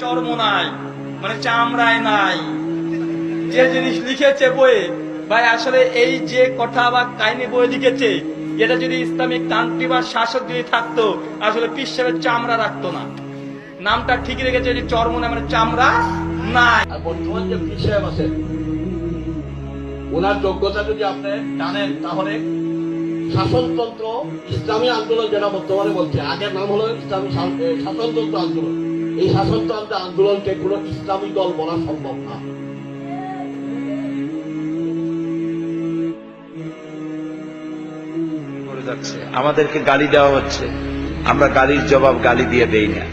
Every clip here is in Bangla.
চর্ম নাই, মানে চামড়ায় নাই। যে জিনিস লিখেছে বইয়ে, ভাই আসলে এই যে কথা বা কাহিনী বই লিখেছে, এটা যদি ইসলামিক কান্ট্রি বা শাসক যদি থাকতো, আসলে পীর সাহেবের চামড়া রাখতো না। নামটা ঠিকই রেখেছে যে চর্ম নাই, মানে চামড়া নাই। আর বর্তমান যে পীর সাহেব আছে, ওনার যোগ্যতা যদি আপনি জানেন, তাহলে শাসনতন্ত্র ইসলামী আন্দোলন যেটা বর্তমানে বলছে, আগের নাম হলো ইসলামী শাসনতন্ত্র আন্দোলন, এই শাসনতন্ত্র আন্দোলনকে কোন ইসলামী দল বলা সম্ভব না। আমাদেরকে গালি দেওয়া হচ্ছে, আমরা গালির জবাব গালি দিয়ে দেই না,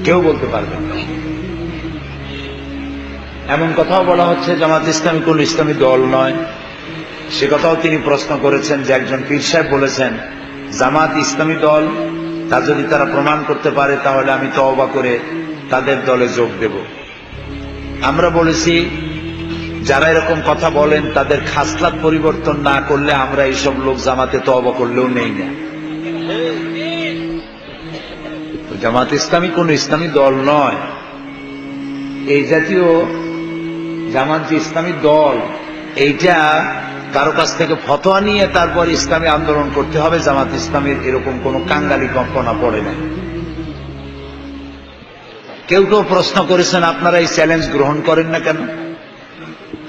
কেউ বলতে পারবে না। এমন কথাও বলা হচ্ছে জামাত ইসলামী কোন ইসলামী দল নয়, সে কথাও তিনি প্রশ্ন করেছেন যে একজন পীর সাহেব বলেছেন জামাত ইসলামী দল, তা যদি তারা প্রমাণ করতে পারে তাহলে আমি তওবা করে তাদের দলে যোগ দেব। আমরা বলেছি যারা এরকম কথা বলেন তাদের খাসলাত পরিবর্তন না করলে আমরা এইসব লোক জামাতে তওবা করলেও নেই না। জামাত ইসলামী কোন ইসলামী দল নয়। এই জাতীয় জামাত যে ইসলামী দল, এইটা কারো কাছ থেকে ফতোয়া নিয়ে তারপর ইসলামী আন্দোলন করতে হবে, জামাত ইসলামীর এরকম কোন কাঙ্গালি কল্পনা পড়ে না। কেউ কেউ প্রশ্ন করেছেন আপনারা এই চ্যালেঞ্জ গ্রহণ করেন না কেন?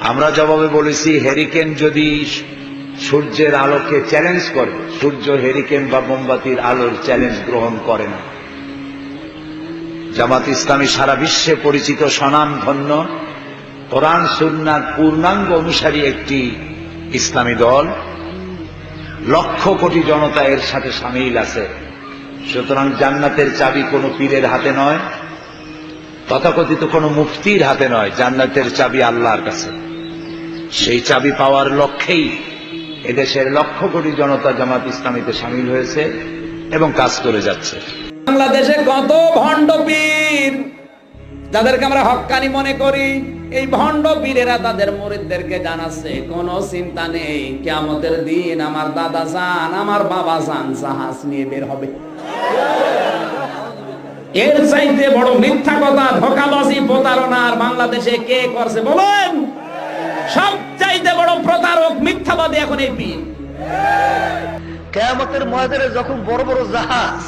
আমরা জবাবে বলেছি, হেরিকেন যদি সূর্যের আলোকে চ্যালেঞ্জ করে, সূর্য হেরিকেন বা মোমবাতির আলোর চ্যালেঞ্জ গ্রহণ করে না। জামাত ইসলামী সারা বিশ্বে পরিচিত স্বনামধন্য কোরআন সুন্নাহর পূর্ণাঙ্গ অনুসারী একটি ইসলামী দল, লক্ষ কোটি জনতা এর সাথে সামিল আছে। সুতরাং জান্নাতের চাবি কোনো পীরের হাতে নয়, তথাকথিত কোনো মুফতির হাতে নয়, জান্নাতের চাবি আল্লাহর কাছে। সেই চাবি পাওয়ার লক্ষ্যেই এদেশের লক্ষ কোটি জনতা জামাত ইসলামীতে সামিল হয়েছে এবং কাজ করে যাচ্ছে। বাংলাদেশে কত ভণ্ড পীর যাদেরকে আমরা হক্কানি মনে করি, এই ভণ্ড পীরেরা তাদের মুরিদদেরকে জানাচ্ছে কোনো চিন্তা নেই, কিয়ামতের দিন আমার দাদা জান, আমার বাবা জান জাহাজ নিয়ে বের হবে। এর চাইতে বড় মিথ্যা কথা, ধোঁকাবাজি, প্রতারণার বাংলাদেশে কে করছে বলেন? সব চাইতে বড় প্রতারক, মিথ্যাবাদী এখন এই পীর। কিয়ামতের ময়দানে যখন বড় বড় জাহাজ,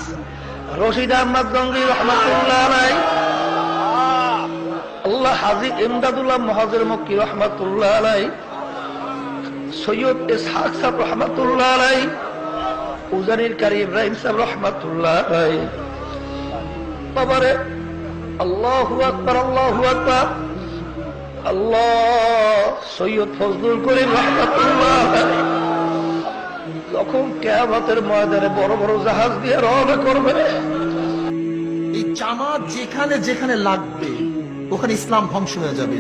রশিদ আহমদ গঙ্গি রহমাতুল্লাহ আলাইহি, আল্লাহ হাজী ইমদাদুল্লাহ মুহাজির মক্কি রহমাতুল্লাহ আলাইহি, সৈয়দ ইসহাক সাহেব রহমাতুল্লাহ আলাইহি, উজানির কারি ইব্রাহিম সাহেব রহমাতুল্লাহ আলাইহি, বাবারে আল্লাহু আকবার, আল্লাহু আকবার, আল্লাহ, সৈয়দ ফজলুল করিম রহমাতুল্লাহ আলাইহি যখন কিয়ামতের ময়দানে বড় বড় জাহাজ দিয়ে রওনা করবে, এই জামাত যেখানে যেখানে লাগবে ওখানে ইসলাম ধ্বংস হয়ে যাবে।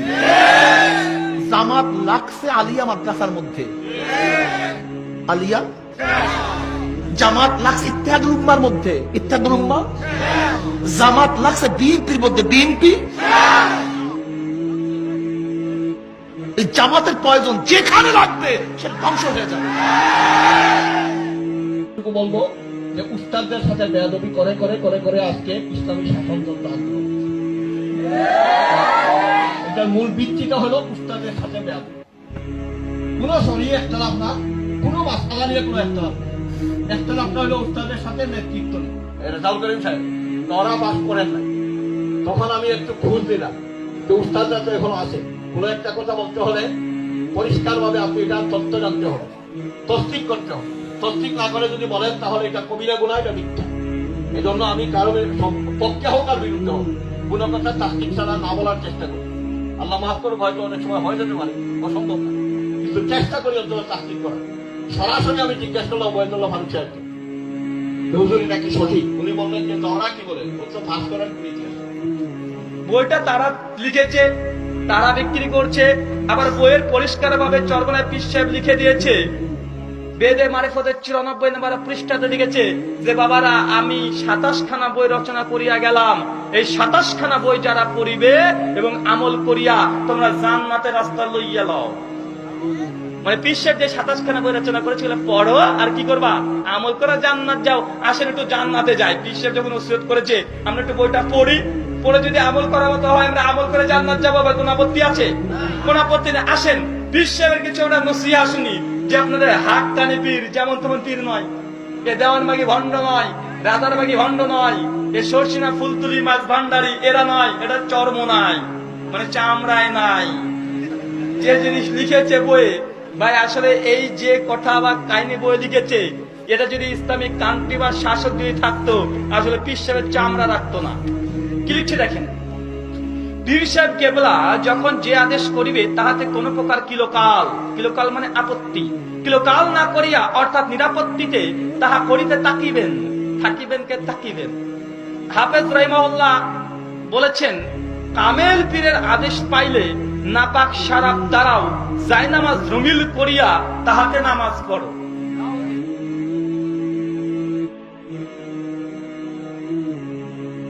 জামাত লাগছে আলিয়া মাদ্রাসার মধ্যে, আলিয়া জামাত লাগছে ইত্তেহাদুল উম্মার মধ্যে, ইত্তেহাদুল উম্মাহ, জামাত লাগছে বিএনপির মধ্যে, বিএনপি। এই জামাতের প্রয়োজন যেখানে লাগবে সেটা ধ্বংস হয়ে যাবে। বলবো যে উস্তাদদের সাথে বেয়াদবি করে করে করে করে আজকে ইসলামী শাসনতন্ত্র আন্দোলন, এটার মূল ভিত্তিটা হলো উস্তাদের সাথে বেয়াদবি। কোন শরীর একতলাফ না, কোন মাসআলা নিয়ে কোনো একতলাফটা হলো উস্তাদের সাথে নেতৃত্ব নেই। রেজাউল করিম সাহেব নরা পাস করেন নাই, তখন আমি একটু খোঁজ দিলাম যে উস্তাদরা তো এখনো আছে, কোন একটা কথা বলতে হলে পরিষ্কার ভাবে আপনি এটা তথ্য জানতে হবে, তসদিক করতে হবে। তসদিক না করে যদি বলেন তাহলে এটা কবিরা গুনাহ, এটা মিথ্যা। এই জন্য আমি কারো পক্ষে হোক আর বিরুদ্ধে হোক কোনো কথা তাসদিক ছাড়া না বলার চেষ্টা করি। আল্লাহ মাফ করুক, হয়তো অনেক সময় হয়ে যেতে পারে, অসম্ভব না, কিন্তু চেষ্টা করি অন্তত তাসদিক করার। সরাসরি আমি জিজ্ঞাসা করলাম ওবায়দুল্লাহ ফারুক সাহেবকে, হুজুর এটা কি সঠিক? উনি বললেন যে তোরা কি বলেন, ও তো ফাঁস করার ইতিহাস। বইটা তারা লিখেছে, তারা বিক্রি করছে, আবার বইয়ের পরিষ্কার ভাবে চরমনায় পীর সাহেব লিখে দিয়েছে, বেদে মারিফতের 94 নম্বর পৃষ্ঠাতে লিখেছে যে বাবারা আমি 27 খানা বই রচনা করিয়া গেলাম, এই 27 খানা বই যারা পড়িবে এবং আমল করিয়া তোমরা জান্নাতের রাস্তা লইয়া লও। মানে পীর যে 27 খানা বই রচনা করেছিল, পড়ো আর কি করবা, আমল করা, জান্নাত যাও। আসেন একটু জান্নাতে যাই। পীর যখন ওসিয়ত করেছে আমরা একটু বইটা পড়ি, পড়ে যদি আমল করার মতো হয় আমরা আমল করে জান্নাত যাবো। আবার কোন আপত্তি আছে? কোন আপত্তি নেই। আসেন পীর সাহেবের কিছু আমরা নসিহত শুনি, যে আপনাদের হাত টানে পীর, যেমন তেমন পীর নয়, এ দেওয়ান মাগি ভণ্ড নয়, রাজার মাগি ভণ্ড নয়, এ সরসিনা ফুলতুলি মাছ ভান্ডারি এরা নয়, এটা চর্ম নাই, মানে চামড়ায় নাই। যে জিনিস লিখেছে বইয়ে, ভাই আসলে এই যে কথা বা কাহিনী বই লিখেছে, এটা যদি ইসলামিক কান্ট্রি বা শাসক যদি থাকতো, আসলে পীর সাহেবের চামড়া রাখতো না। কি লিখছে দেখেন, পীর সাহেব কেবলা যখন যে আদেশ করিবে তাহাতে কোন প্রকার কিলোকাল, কিলোকাল মানে আপত্তি, কিলোকাল না করিয়া অর্থাৎ নিরাপত্তিতে তাহা করিতে তাকিবেন, থাকিবেন কে তাকিবেন। হাফেজ রাহিমাহুল্লাহ বলেছেন, কামেল পীরের আদেশ পাইলে নাপাক শারাব দ্বারাও জায়নামাজ রঙিল করিয়া তাহাতে নামাজ পড়ো।